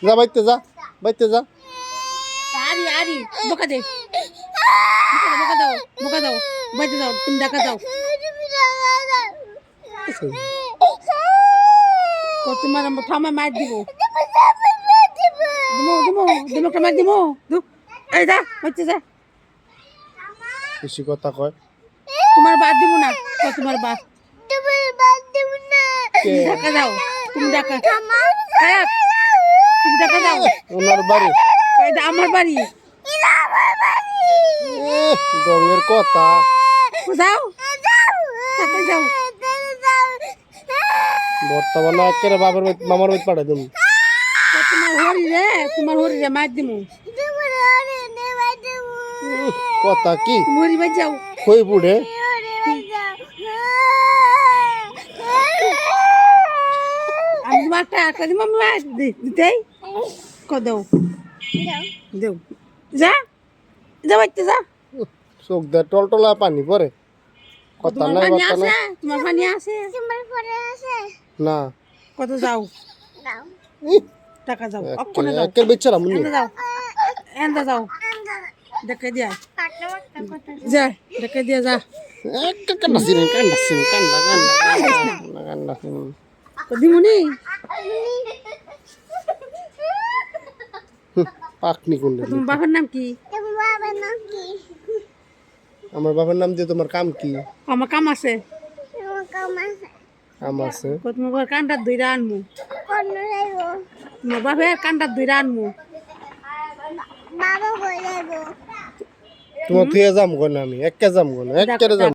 যা বাইতে যা বাইতে যা আরি আরি বোকা দে বোকা দাও বোকা দাও বাইতে যাও তুমি ডাকা দাও তোমার থামা মার দিব দিমো মার দিব এই যা বাইতে যা বেশি কথা কয় তোমার বাদ দিব না তোমার বাদ ডাকা দাও তুমি ডাকা তুমি ডাকা দাও ওনার বাড়ি এটা আমার বাড়ি রঙের কথা যাও তাতে যাও বর্তমানে একেবারে বাবার মামার বাড়ি পাঠাই দেবো তোমার হরি রে মার দিমু কথা কি তুমি হরি বাই যাও কই বুড়ে আমি তোমার একটা দিব দিতেই কদাও দেও যা যা বাইতে যা চোখ দিয়ে টলটলা পানি পরে কথা তোমার নাই পানি বার্তা নাই আছে তোমার পানি আছে না কত যাও টাকা যাও অক্ষণে যাও একের বেচারা মুনি এন্দা যাও এন্দা যাও দেখে দিয়া যা দেখে দিয়া যা কান্না দিমুনি পাকনি কোনটা তোমার বাবার নাম কি আমার বাবার নাম দিয়ে তোমার কাম কি আমার কাম আছে কাম আছে তোমার বাবার কানটা দুইটা আনমু তোমার বাবার কানটা দুইটা আনমু তোমার থুয়ে যাম গো না আমি একে যাম গো না একে যাম